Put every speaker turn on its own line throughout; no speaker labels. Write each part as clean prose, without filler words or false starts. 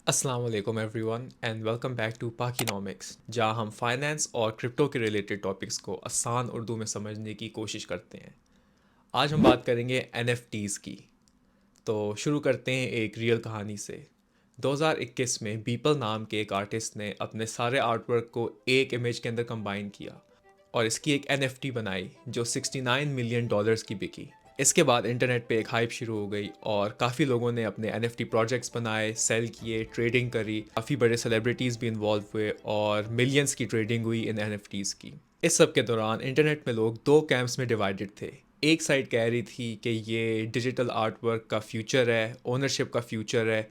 السلام علیکم everyone and welcome back to Pakinomics, جہاں ہم فائنینس اور کرپٹو کے ریلیٹڈ ٹاپکس کو آسان اردو میں سمجھنے کی کوشش کرتے ہیں۔ آج ہم بات کریں گے NFTs کی۔ تو شروع کرتے ہیں ایک ریئل کہانی سے۔ 2021 میں بیپل نام کے ایک آرٹسٹ نے اپنے سارے آرٹ ورک کو ایک امیج کے اندر کمبائن کیا اور اس کی ایک NFT بنائی جو $69 ملین کی بکی۔ اس کے بعد انٹرنیٹ پہ ایک ہائپ شروع ہو گئی اور کافی لوگوں نے اپنے NFT پروجیکٹس بنائے، سیل کیے، ٹریڈنگ کری، کافی بڑے سیلیبریٹیز بھی انوالو ہوئے اور ملینز کی ٹریڈنگ ہوئی ان NFTs کی۔ اس سب کے دوران انٹرنیٹ میں لوگ دو کیمپس میں ڈیوائیڈڈ تھے۔ ایک سائڈ کہہ رہی تھی کہ یہ ڈیجیٹل آرٹ ورک کا فیوچر ہے، اونرشپ کا فیوچر ہے،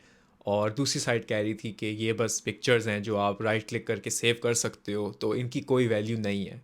اور دوسری سائڈ کہہ رہی تھی کہ یہ بس پکچرز ہیں جو آپ رائٹ کلک کر کے سیو کر سکتے ہو، تو ان کی کوئی ویلیو نہیں ہے۔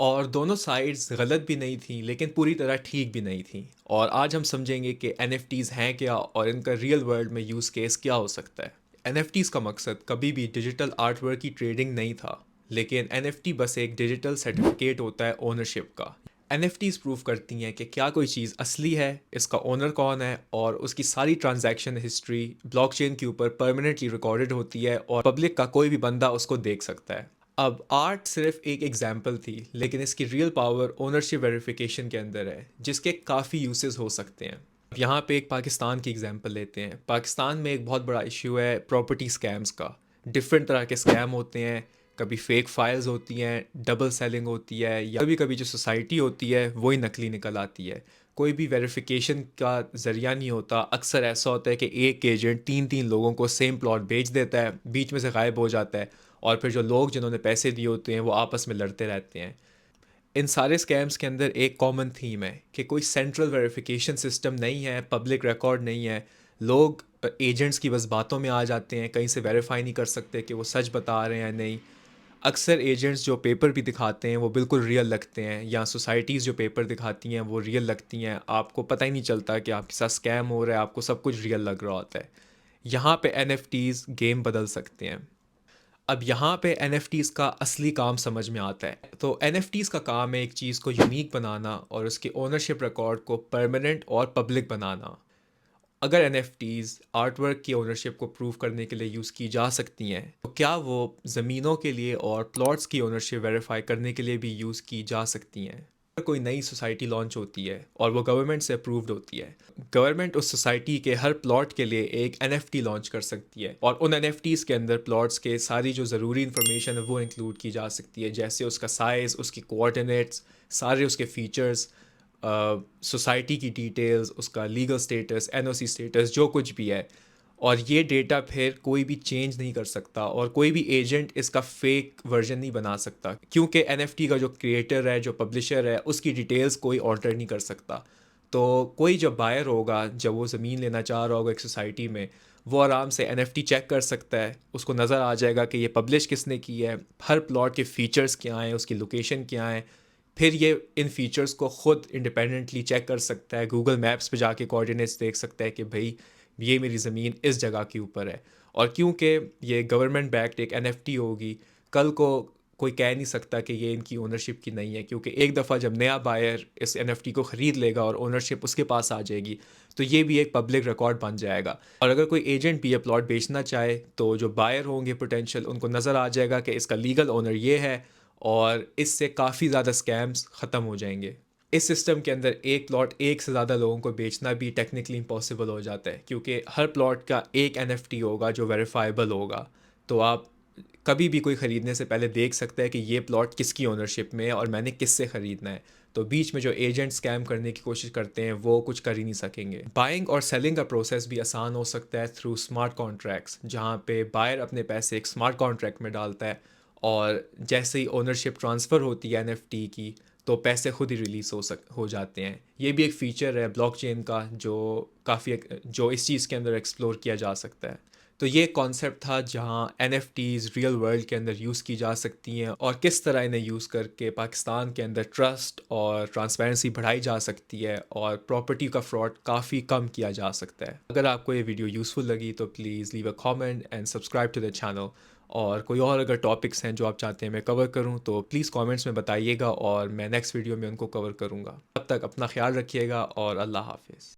اور دونوں سائڈز غلط بھی نہیں تھیں لیکن پوری طرح ٹھیک بھی نہیں تھیں، اور آج ہم سمجھیں گے کہ NFTs ہیں کیا اور ان کا ریئل ورلڈ میں یوز کیس کیا ہو سکتا ہے۔ NFTs کا مقصد کبھی بھی ڈیجیٹل آرٹ ورک کی ٹریڈنگ نہیں تھا، لیکن NFT بس ایک ڈیجیٹل سرٹیفکیٹ ہوتا ہے اونرشپ کا۔ NFTs پروف کرتی ہیں کہ کیا کوئی چیز اصلی ہے، اس کا اونر کون ہے، اور اس کی ساری ٹرانزیکشن ہسٹری بلاک چین کے اوپر پرماننٹلی ریکارڈڈ ہوتی ہے اور پبلک کا کوئی بھی بندہ اس کو دیکھ سکتا ہے۔ اب آرٹ صرف ایک ایگزامپل تھی، لیکن اس کی ریئل پاور اونرشپ ویریفیکیشن کے اندر ہے، جس کے کافی یوزز ہو سکتے ہیں۔ یہاں پہ ایک پاکستان کی ایگزامپل لیتے ہیں۔ پاکستان میں ایک بہت بڑا ایشو ہے پراپرٹی سکیمز کا۔ ڈفرینٹ طرح کے سکیم ہوتے ہیں، کبھی فیک فائلز ہوتی ہیں، ڈبل سیلنگ ہوتی ہے، یا کبھی کبھی جو سوسائٹی ہوتی ہے وہی نکلی نکل آتی ہے۔ کوئی بھی ویریفیکیشن کا ذریعہ نہیں ہوتا۔ اکثر ایسا ہوتا ہے کہ ایک ایجنٹ تین تین لوگوں کو سیم پلاٹ بیچ دیتا ہے، بیچ میں سے غائب ہو جاتا ہے، اور پھر جو لوگ جنہوں نے پیسے دیے ہوتے ہیں وہ آپس میں لڑتے رہتے ہیں۔ ان سارے اسکیمز کے اندر ایک کامن تھیم ہے کہ کوئی سینٹرل ویریفیکیشن سسٹم نہیں ہے، پبلک ریکارڈ نہیں ہے۔ لوگ ایجنٹس کی بس باتوں میں آ جاتے ہیں، کہیں سے ویریفائی نہیں کر سکتے کہ وہ سچ بتا رہے ہیں یا نہیں۔ اکثر ایجنٹس جو پیپر بھی دکھاتے ہیں وہ بالکل ریئل لگتے ہیں، یا سوسائٹیز جو پیپر دکھاتی ہیں وہ ریئل لگتی ہیں۔ آپ کو پتہ ہی نہیں چلتا کہ آپ کے ساتھ اسکیم ہو رہا ہے، آپ کو سب کچھ ریئل لگ رہا ہوتا ہے۔ یہاں پہ NFTs گیم بدل سکتے ہیں۔ اب یہاں پہ NFTs کا اصلی کام سمجھ میں آتا ہے۔ تو NFTs کا کام ہے ایک چیز کو یونیک بنانا اور اس کے اونرشپ ریکارڈ کو پرماننٹ اور پبلک بنانا۔ اگر NFTs آرٹ ورک کی اونرشپ کو پروف کرنے کے لیے یوز کی جا سکتی ہیں، تو کیا وہ زمینوں کے لیے اور پلاٹس کی اونرشپ ویریفائی کرنے کے لیے بھی یوز کی جا سکتی ہیں؟ اگر کوئی نئی سوسائٹی لانچ ہوتی ہے اور وہ گورنمنٹ سے اپرووڈ ہوتی ہے، گورنمنٹ اس سوسائٹی کے ہر پلاٹ کے لیے ایک NFT لانچ کر سکتی ہے، اور ان NFTs کے اندر پلاٹس کے ساری جو ضروری انفارمیشن ہے وہ انکلوڈ کی جا سکتی ہے، جیسے اس کا سائز، اس کی کوآرڈینیٹس، سارے اس کے فیچرز، سوسائٹی کی ڈیٹیلز، اس کا لیگل سٹیٹس، NOC سٹیٹس، جو کچھ بھی ہے۔ اور یہ ڈیٹا پھر کوئی بھی چینج نہیں کر سکتا، اور کوئی بھی ایجنٹ اس کا فیک ورژن نہیں بنا سکتا، کیونکہ NFT کا جو کریٹر ہے، جو پبلشر ہے، اس کی ڈیٹیلز کوئی آلٹر نہیں کر سکتا۔ تو کوئی جب بائر ہوگا، جب وہ زمین لینا چاہ رہا ہوگا ایک سوسائٹی میں، وہ آرام سے NFT چیک کر سکتا ہے، اس کو نظر آ جائے گا کہ یہ پبلش کس نے کی ہے، ہر پلاٹ کے فیچرز کیا ہیں، اس کی لوکیشن کیا ہیں۔ پھر یہ ان فیچرز کو خود انڈیپینڈنٹلی چیک کر سکتا ہے، گوگل میپس پہ جا کے کوآرڈینیٹس دیکھ سکتا ہے کہ بھائی یہ میری زمین اس جگہ کے اوپر ہے۔ اور کیونکہ یہ گورنمنٹ بیکڈ ایک NFT ہوگی، کل کو کوئی کہہ نہیں سکتا کہ یہ ان کی اونرشپ کی نہیں ہے، کیونکہ ایک دفعہ جب نیا بائر اس NFT کو خرید لے گا اور اونرشپ اس کے پاس آ جائے گی، تو یہ بھی ایک پبلک ریکارڈ بن جائے گا۔ اور اگر کوئی ایجنٹ بھی یہ پلاٹ بیچنا چاہے، تو جو بائر ہوں گے پوٹینشیل، ان کو نظر آ جائے گا کہ اس کا لیگل اونر یہ ہے، اور اس سے کافی زیادہ اسکیمز ختم ہو جائیں گے۔ اس سسٹم کے اندر ایک پلاٹ ایک سے زیادہ لوگوں کو بیچنا بھی ٹیکنیکلی امپاسبل ہو جاتا ہے، کیونکہ ہر پلاٹ کا ایک NFT ہوگا جو ویریفائبل ہوگا۔ تو آپ کبھی بھی کوئی خریدنے سے پہلے دیکھ سکتے ہیں کہ یہ پلاٹ کس کی اونرشپ میں ہے اور میں نے کس سے خریدنا ہے۔ تو بیچ میں جو ایجنٹ اسکیم کرنے کی کوشش کرتے ہیں وہ کچھ کر ہی نہیں سکیں گے۔ بائنگ اور سیلنگ کا پروسیس بھی آسان ہو سکتا ہے تھرو اسمارٹ کانٹریکٹس، جہاں پہ بائر اپنے پیسے ایک اسمارٹ کانٹریکٹ میں ڈالتا ہے، اور جیسے ہی اونرشپ ٹرانسفر ہوتی ہے NFT کی، تو پیسے خود ہی ریلیز ہو جاتے ہیں۔ یہ بھی ایک فیچر ہے بلاک چین کا جو اس چیز کے اندر ایکسپلور کیا جا سکتا ہے۔ تو یہ کانسیپٹ تھا جہاں NFTs ریئل ورلڈ کے اندر یوز کی جا سکتی ہیں، اور کس طرح انہیں یوز کر کے پاکستان کے اندر ٹرسٹ اور ٹرانسپیرنسی بڑھائی جا سکتی ہے، اور پراپرٹی کا فراڈ کافی کم کیا جا سکتا ہے۔ اگر آپ کو یہ ویڈیو یوزفل لگی تو please leave a comment and subscribe to the channel, اور کوئی اور اگر ٹاپکس ہیں جو آپ چاہتے ہیں میں کور کروں تو پلیز کامنٹس میں بتائیے گا، اور میں نیکسٹ ویڈیو میں ان کو کور کروں گا۔ تب تک اپنا خیال رکھیے گا، اور اللہ حافظ۔